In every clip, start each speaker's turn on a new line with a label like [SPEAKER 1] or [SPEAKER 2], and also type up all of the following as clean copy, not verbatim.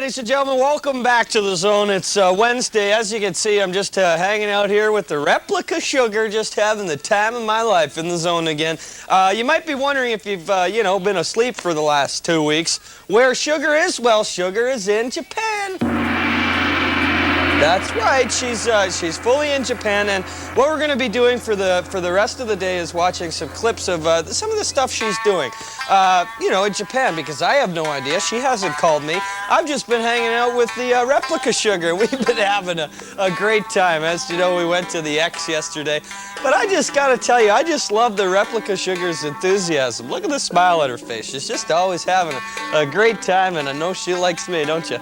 [SPEAKER 1] ladies and gentlemen, welcome back to the Zone. It's Wednesday. As you can see, I'm just hanging out here with the replica Sugar, just having the time of my life in the Zone again. You might be wondering if you've, been asleep for the last 2 weeks. Where Sugar is? Well, Sugar is in Japan. That's right. She's fully in Japan, and what we're going to be doing for the rest of the day is watching some clips of some of the stuff she's doing, in Japan, because I have no idea. She hasn't called me. I've just been hanging out with the replica Sugar. We've been having a great time. As you know, we went to the X yesterday, but I just got to tell you, I just love the replica Sugar's enthusiasm. Look at the smile on her face. She's just always having a great time, and I know she likes me, don't you?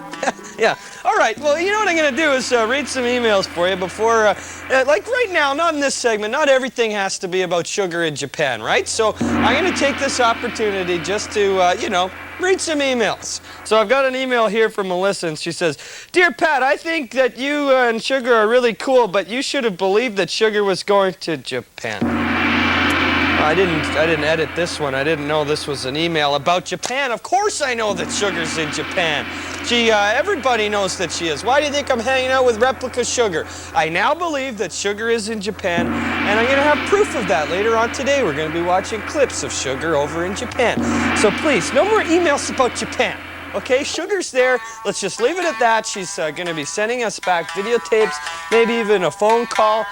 [SPEAKER 1] Yeah. All right. Well, you know what I'm going to do is read some emails for you before, like right now, not in this segment, not everything has to be about sugar in Japan, right? So I'm going to take this opportunity just to, read some emails. So I've got an email here from Melissa, and she says, "Dear Pat, I think that you and Sugar are really cool, but you should have believed that Sugar was going to Japan." I didn't edit this one. I didn't know this was an email about Japan. Of course I know that Sugar's in Japan. Everybody knows that she is. Why do you think I'm hanging out with replica Sugar? I now believe that Sugar is in Japan, and I'm going to have proof of that later on today. We're going to be watching clips of Sugar over in Japan. So please, no more emails about Japan. Okay, Sugar's there. Let's just leave it at that. She's going to be sending us back videotapes, maybe even a phone call.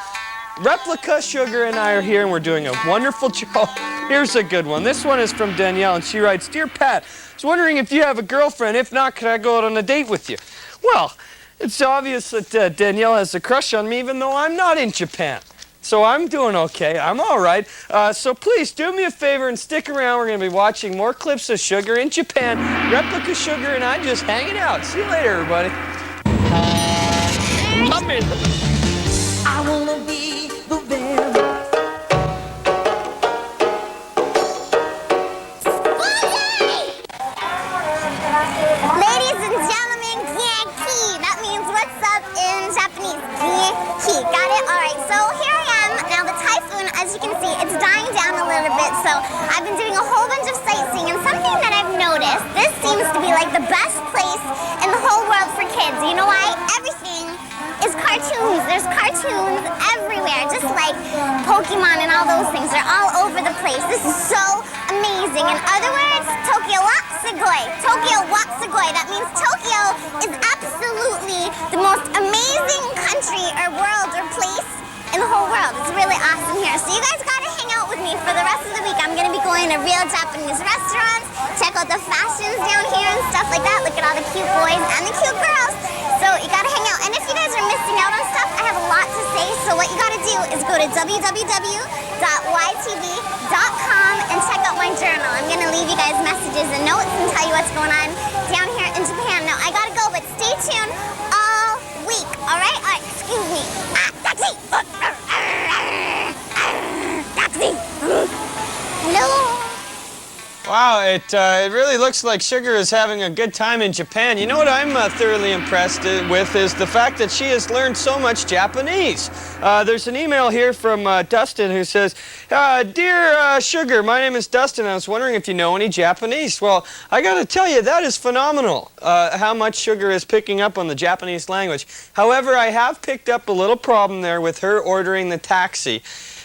[SPEAKER 1] Replica Sugar and I are here, and we're doing a wonderful job. Here's a good one. This one is from Danielle, and she writes, "Dear Pat, I was wondering if you have a girlfriend. If not, could I go out on a date with you?" Well, it's obvious that Danielle has a crush on me, even though I'm not in Japan. So I'm doing okay. I'm all right. So please do me a favor and stick around. We're going to be watching more clips of Sugar in Japan. Replica Sugar and I just hanging out. See you later, everybody. I'm in.
[SPEAKER 2] I wanna be the very
[SPEAKER 3] Ladies and gentlemen, Genki. That means what's up in Japanese. Genki. Got it? Alright, so here I am. Now the typhoon, as you can see, it's dying down a little bit, so I've been doing a whole bunch of sightseeing, and something that I've noticed, this seems to be like the best place in the whole world for kids. You know why? Everything is cartoons. There's cartoons everywhere, just like Pokemon and all those things. They're all over the place. This is so amazing. In other words, Tokyo Watsugoi. Tokyo Watsugoi. That means Tokyo is absolutely the most amazing country or world or place in the whole world. It's really awesome here. So you guys gotta hang out with me for the rest of the week. I'm gonna be going to real Japanese restaurants, check out the fashions down here and stuff like that. Look at all the cute boys and the cute girls. So you gotta hang out. And if you guys are missing out on stuff, I have a lot to say. So what you gotta do is go to www.ytv.com and check out my journal. I'm gonna leave you guys messages and notes and tell you what's going on down here in Japan. Now I gotta go, but stay tuned all week. All right? All right. Excuse me. Taxi. Taxi. Hello.
[SPEAKER 1] Wow, it really looks like Sugar is having a good time in Japan. You know what I'm thoroughly impressed with is the fact that she has learned so much Japanese. There's an email here from Dustin who says, "Dear Sugar, my name is Dustin. I was wondering if you know any Japanese." Well, I got to tell you, that is phenomenal, how much Sugar is picking up on the Japanese language. However, I have picked up a little problem there with her ordering the taxi.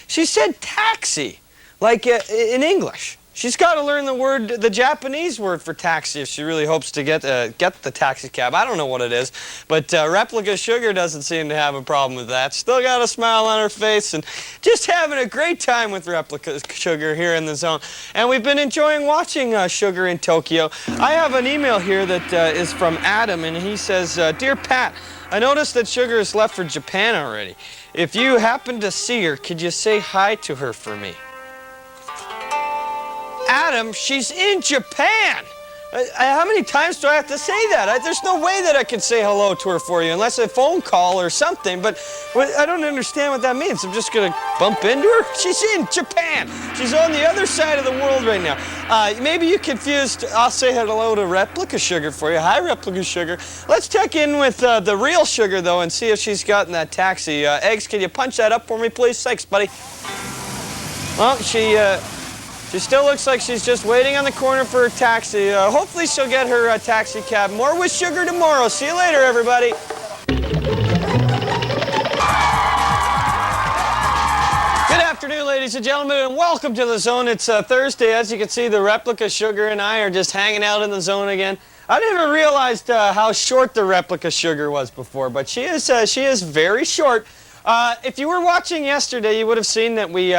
[SPEAKER 1] She said taxi, like in English. She's got to learn the Japanese word for taxi if she really hopes to get the taxi cab. I don't know what it is, but Replica Sugar doesn't seem to have a problem with that. Still got a smile on her face and just having a great time with Replica Sugar here in the Zone. And we've been enjoying watching Sugar in Tokyo. I have an email here that is from Adam, and he says, "Dear Pat, I noticed that Sugar has left for Japan already. If you happen to see her, could you say hi to her for me?" Adam, she's in Japan. How many times do I have to say that? There's no way that I can say hello to her for you unless a phone call or something, but I don't understand what that means. I'm just going to bump into her? She's in Japan. She's on the other side of the world right now. Maybe you confused, I'll say hello to Replica Sugar for you. Hi, Replica Sugar. Let's check in with the real Sugar, though, and see if she's gotten that taxi. Eggs, can you punch that up for me, please? Thanks, buddy. Well, She still looks like she's just waiting on the corner for her taxi. Hopefully she'll get her taxi cab. More with Sugar tomorrow. See you later, everybody. Good afternoon, ladies and gentlemen, and welcome to the Zone. It's Thursday. As you can see, the replica Sugar and I are just hanging out in the Zone again. I never realized how short the replica Sugar was before, but she is very short. If you were watching yesterday, you would have seen that we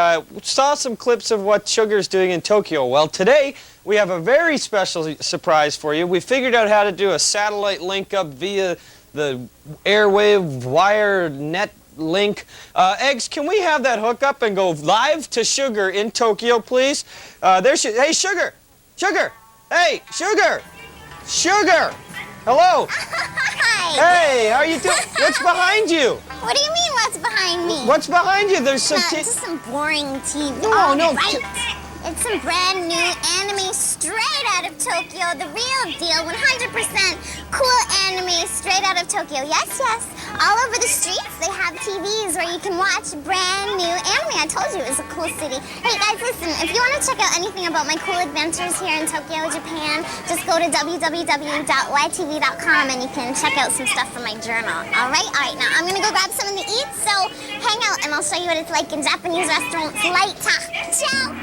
[SPEAKER 1] saw some clips of what Sugar's doing in Tokyo. Well, today we have a very special surprise for you. We figured out how to do a satellite link up via the airwave wire net link. Eggs, can we have that hook up and go live to Sugar in Tokyo, please? Hey, Sugar! Sugar! Hey, Sugar! Sugar! Hello!
[SPEAKER 3] Hi!
[SPEAKER 1] Hey, how are you doing? What's behind you?
[SPEAKER 3] What do you mean, what's behind me?
[SPEAKER 1] What's behind you? There's some
[SPEAKER 3] Just some boring TV.
[SPEAKER 1] No, no.
[SPEAKER 3] Right. It's some brand new anime straight out of Tokyo. The real deal, 100% cool anime straight out of Tokyo. Yes, yes. All over the streets, they have TVs where you can watch brand new anime. I told you it was a cool city. Hey guys, listen, if you want to check out anything about my cool adventures here in Tokyo, Japan, just go to www.ytv.com and you can check out some stuff from my journal. All right, now I'm gonna go grab something to eat, so hang out and I'll show you what it's like in Japanese restaurants later. Ciao!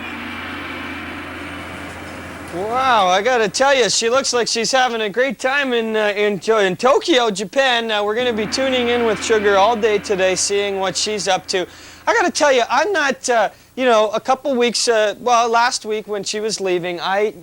[SPEAKER 1] Wow, I gotta tell you, she looks like she's having a great time in Tokyo, Japan. We're gonna be tuning in with Sugar all day today, seeing what she's up to. I gotta tell you, I'm not, a couple weeks, last week when she was leaving, I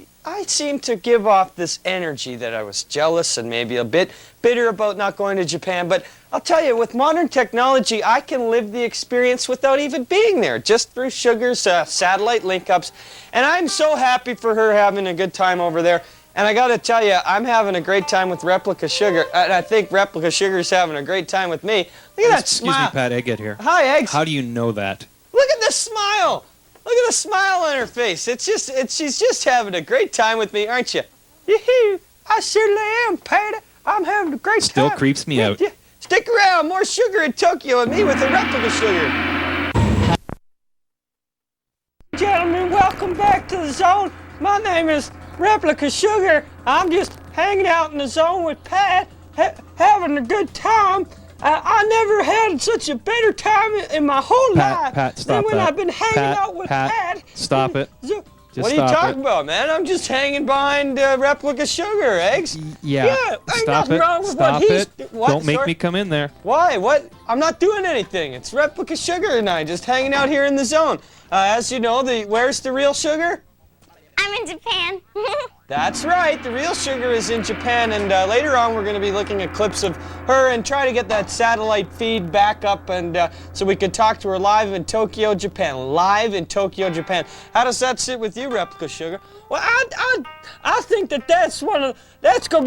[SPEAKER 1] seemed to give off this energy that I was jealous and maybe a bit bitter about not going to Japan. But I'll tell you, with modern technology, I can live the experience without even being there, just through Sugar's satellite link-ups. And I'm so happy for her having a good time over there. And I gotta tell you, I'm having a great time with Replica Sugar. And I think Replica Sugar's having a great time with me. Look at that smile.
[SPEAKER 4] Excuse me, Pat, Egghead here.
[SPEAKER 1] Hi, Eggs.
[SPEAKER 4] How do you know that?
[SPEAKER 1] Look at this smile. Look at the smile on her face. She's just having a great time with me, aren't you? Yee-hoo. I certainly am, Patty. I'm having a great time.
[SPEAKER 4] Still creeps me out.
[SPEAKER 1] Yeah. Stick around. More Sugar in Tokyo and me with the Replica Sugar. Gentlemen, welcome back to the Zone. My name is Replica Sugar. I'm just hanging out in the Zone with Pat, having a good time. I never had such a better time in my whole life
[SPEAKER 4] Pat, stop
[SPEAKER 1] than when
[SPEAKER 4] that.
[SPEAKER 1] I've been hanging out with Pat.
[SPEAKER 4] Stop it.
[SPEAKER 1] What are you talking about, man? I'm just hanging behind Replica Sugar, Eggs.
[SPEAKER 4] Yeah,
[SPEAKER 1] ain't
[SPEAKER 4] stop
[SPEAKER 1] nothing
[SPEAKER 4] it.
[SPEAKER 1] wrong with
[SPEAKER 4] Stop
[SPEAKER 1] what he's
[SPEAKER 4] it.
[SPEAKER 1] What?
[SPEAKER 4] Don't make
[SPEAKER 1] Sorry?
[SPEAKER 4] me come in there.
[SPEAKER 1] Why? What? I'm not doing anything. It's Replica Sugar and I just hanging out here in the Zone. As you know, where's the real Sugar?
[SPEAKER 3] I'm in Japan.
[SPEAKER 1] That's right, the real Sugar is in Japan, and later on we're going to be looking at clips of her and try to get that satellite feed back up, and so we can talk to her live in Tokyo, Japan. Live in Tokyo, Japan. How does that sit with you, Replica Sugar? Well, I think that's going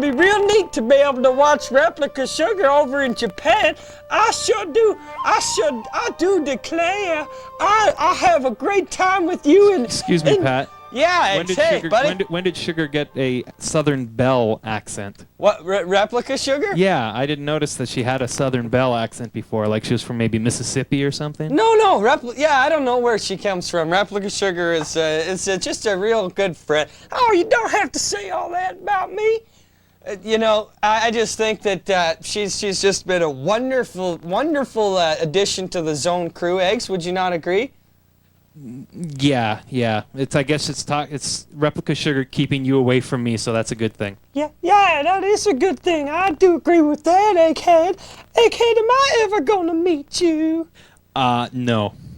[SPEAKER 1] to be real neat to be able to watch Replica Sugar over in Japan. I do declare, I have a great time with you.
[SPEAKER 4] Excuse me, Pat.
[SPEAKER 1] Yeah,
[SPEAKER 4] when did Sugar get a Southern Belle accent?
[SPEAKER 1] What, Replica Sugar?
[SPEAKER 4] Yeah, I didn't notice that she had a Southern Belle accent before, like she was from maybe Mississippi or something.
[SPEAKER 1] No, I don't know where she comes from. Replica Sugar is just a real good friend. Oh, you don't have to say all that about me. I just think that she's just been a wonderful addition to the Zone crew. Eggs, would you not agree?
[SPEAKER 4] Yeah. I guess it's Replica Sugar keeping you away from me, so that's a good thing.
[SPEAKER 1] Yeah, that is a good thing. I do agree with that, Egghead. Egghead, am I ever gonna meet you?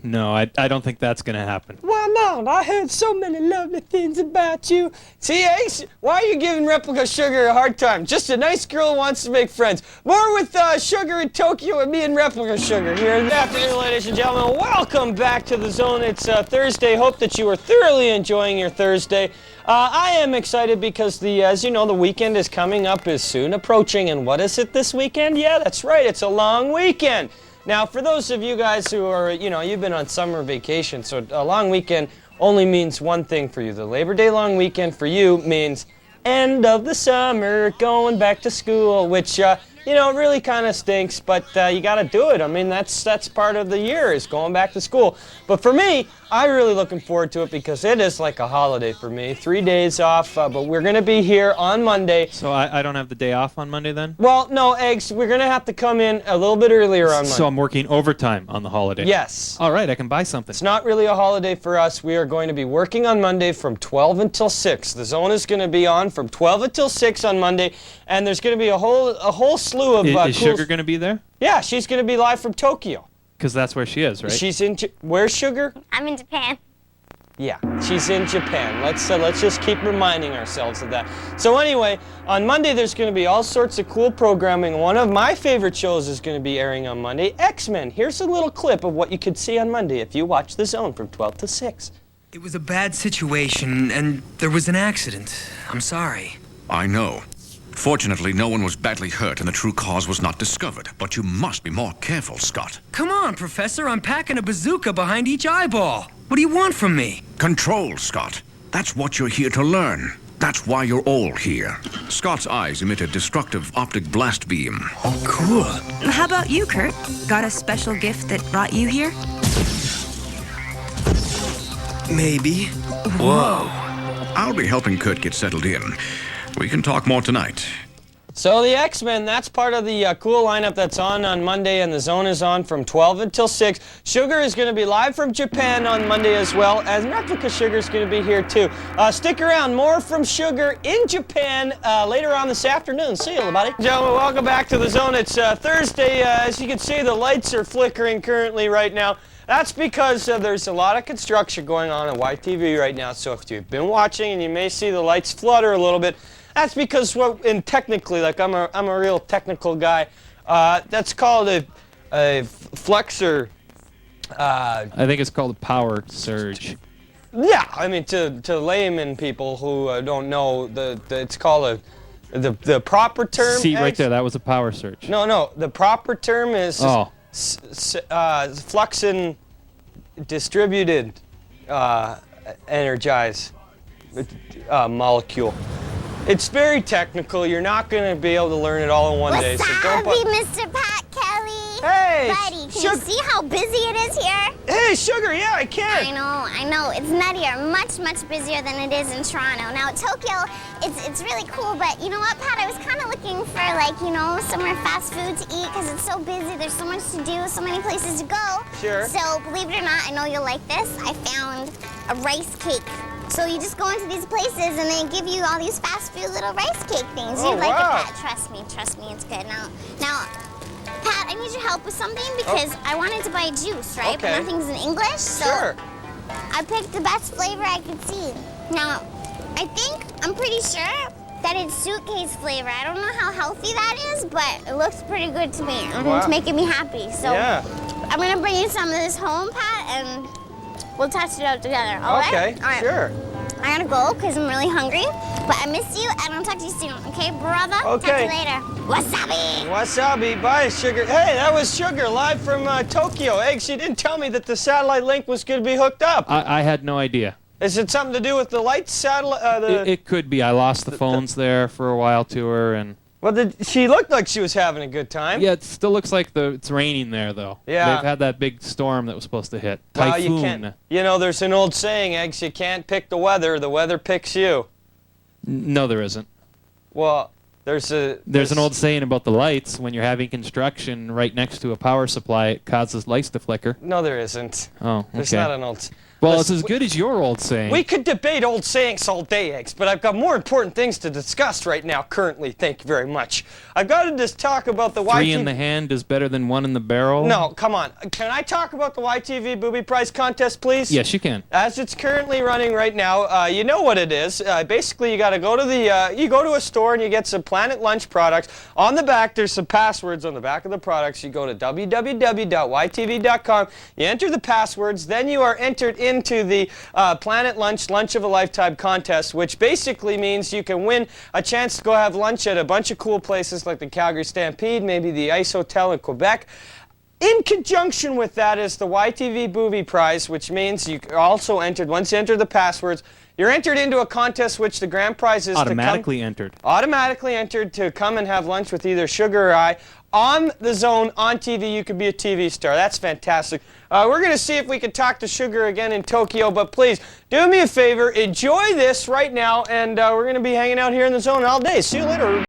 [SPEAKER 4] No, I don't think that's gonna happen.
[SPEAKER 1] Why not? I heard so many lovely things about you. See, Ace, why are you giving Replica Sugar a hard time? Just a nice girl who wants to make friends. More with Sugar in Tokyo and me and Replica Sugar here. Good afternoon, ladies and gentlemen. Welcome back to the Zone. It's Thursday. Hope that you are thoroughly enjoying your Thursday. I am excited because as you know, the weekend is coming up, is soon approaching. And what is it this weekend? Yeah, that's right. It's a long weekend. Now, for those of you guys who are, you've been on summer vacation, so a long weekend only means one thing for you. The Labor Day long weekend for you means end of the summer, going back to school, which you know, it really kind of stinks, but you got to do it. I mean, that's part of the year, is going back to school. But for me, I'm really looking forward to it because it is like a holiday for me. 3 days off, but we're going to be here on Monday.
[SPEAKER 4] So I don't have the day off on Monday then?
[SPEAKER 1] Well, no, Eggs, we're going to have to come in a little bit earlier on Monday.
[SPEAKER 4] So I'm working overtime on the holiday?
[SPEAKER 1] Yes.
[SPEAKER 4] All right, I can buy something.
[SPEAKER 1] It's not really a holiday for us. We are going to be working on Monday from 12 until 6. The zone is going to be on from 12 until 6 on Monday, and there's going to be a whole slew of
[SPEAKER 4] Is
[SPEAKER 1] cool...
[SPEAKER 4] Sugar going to be there?
[SPEAKER 1] Yeah, she's going to be live from Tokyo.
[SPEAKER 4] Because that's where she is, right?
[SPEAKER 1] She's in... Where's Sugar?
[SPEAKER 3] I'm in Japan.
[SPEAKER 1] Yeah, she's in Japan. Let's just keep reminding ourselves of that. So anyway, on Monday there's going to be all sorts of cool programming. One of my favorite shows is going to be airing on Monday, X-Men. Here's a little clip of what you could see on Monday if you watch The Zone from 12 to 6.
[SPEAKER 5] It was a bad situation, and there was an accident. I'm sorry.
[SPEAKER 6] I know. Fortunately, no one was badly hurt and the true cause was not discovered. But you must be more careful, Scott.
[SPEAKER 5] Come on, Professor. I'm packing a bazooka behind each eyeball. What do you want from me?
[SPEAKER 6] Control, Scott. That's what you're here to learn. That's why you're all here. Scott's eyes emit a destructive optic blast beam.
[SPEAKER 5] Cool.
[SPEAKER 7] How about you, Kurt? Got a special gift that brought you here?
[SPEAKER 5] Maybe. Whoa.
[SPEAKER 6] I'll be helping Kurt get settled in. We can talk more tonight.
[SPEAKER 1] So the X-Men, that's part of the cool lineup that's on Monday, and The Zone is on from 12 until 6. Sugar is going to be live from Japan on Monday as well, and Replica Sugar is going to be here too. Stick around, more from Sugar in Japan later on this afternoon. See you, everybody. Gentlemen, welcome back to The Zone. It's Thursday. As you can see, the lights are flickering currently right now. That's because there's a lot of construction going on YTV right now, so if you've been watching and you may see the lights flutter a little bit, that's because technically, like I'm a real technical guy. That's called a flexor.
[SPEAKER 4] I think it's called a power surge.
[SPEAKER 1] Yeah, I mean to layman people who don't know, it's called the proper term.
[SPEAKER 4] See right there, that was a power surge.
[SPEAKER 1] No, the proper term is fluxin distributed energize molecule. It's very technical. You're not going to be able to learn it all in one day. So don't
[SPEAKER 3] Wasabi, Mr. Pat Kelly.
[SPEAKER 1] Hey,
[SPEAKER 3] buddy, can you see how busy it is here?
[SPEAKER 1] Hey, Sugar, yeah, I can.
[SPEAKER 3] I know. It's nuttier, much busier than it is in Toronto. Now, Tokyo, it's really cool, but you know what, Pat? I was kind of looking for, somewhere fast food to eat because it's so busy. There's so much to do, so many places to go.
[SPEAKER 1] Sure.
[SPEAKER 3] So, believe it or not, I know you'll like this. I found a rice cake. So you just go into these places and they give you all these fast food little rice cake things.
[SPEAKER 1] Oh,
[SPEAKER 3] You'd like
[SPEAKER 1] wow.
[SPEAKER 3] it, Pat. Trust me, it's good. Now, Pat, I need your help with something because I wanted to buy juice, right?
[SPEAKER 1] Okay.
[SPEAKER 3] But nothing's in English, so
[SPEAKER 1] Sure.
[SPEAKER 3] I picked the best flavor I could see. Now, I'm pretty sure that it's suitcase flavor. I don't know how healthy that is, but it looks pretty good to me. It's making me happy. So
[SPEAKER 1] Yeah.
[SPEAKER 3] I'm gonna bring you some of this home, Pat, and we'll test it out together, all right?
[SPEAKER 1] Okay,
[SPEAKER 3] All right.
[SPEAKER 1] sure.
[SPEAKER 3] I gotta go because I'm really hungry, but I miss you and I'll talk to you soon, okay, brother?
[SPEAKER 1] Okay.
[SPEAKER 3] Talk to you later. Wasabi!
[SPEAKER 1] Wasabi, bye, Sugar. Hey, that was Sugar live from Tokyo. Eggs, she didn't tell me that the satellite link was going to be hooked up.
[SPEAKER 4] I had no idea.
[SPEAKER 1] Is it something to do with the light satellite?
[SPEAKER 4] It could be. I lost the phones there for a while to her, and
[SPEAKER 1] Well, she looked like she was having a good time.
[SPEAKER 4] yeah, it still looks like it's raining there though.
[SPEAKER 1] Yeah.
[SPEAKER 4] They've had that big storm that was supposed to hit.
[SPEAKER 1] Well,
[SPEAKER 4] Typhoon.
[SPEAKER 1] you can't. There's an old saying, Eggs, you can't pick the weather picks you.
[SPEAKER 4] No, there isn't.
[SPEAKER 1] Well, there's
[SPEAKER 4] an old saying about the lights. When you're having construction right next to a power supply, it causes lights to flicker.
[SPEAKER 1] No, there isn't.
[SPEAKER 4] Oh, okay.
[SPEAKER 1] There's not an old.
[SPEAKER 4] Well, it's as good as your old saying.
[SPEAKER 1] We could debate old sayings all day, Eggs, but I've got more important things to discuss right now, currently. Thank you very much. I've got to just talk about the YTV...
[SPEAKER 4] 3 in the hand is better than 1 in the barrel?
[SPEAKER 1] No, come on. Can I talk about the YTV Booby Prize contest, please?
[SPEAKER 4] Yes, you can.
[SPEAKER 1] As it's currently running right now, you know what it is. Basically, you got to go to you go to a store and you get some Planet Lunch products. On the back, there's some passwords on the back of the products. You go to www.ytv.com. You enter the passwords. Then you are entered into the Planet Lunch of a Lifetime contest, which basically means you can win a chance to go have lunch at a bunch of cool places like the Calgary Stampede, maybe the Ice Hotel in Quebec. In conjunction with that is the YTV Booby Prize, which means you also entered, once you enter the passwords, you're entered into a contest which the grand prize is
[SPEAKER 4] Automatically entered.
[SPEAKER 1] Automatically entered to come and have lunch with either Sugar or I. On the Zone, on TV, you could be a TV star. That's fantastic. We're going to see if we can talk to Sugar again in Tokyo, but please, do me a favor, enjoy this right now, and we're going to be hanging out here in the Zone all day. See you later.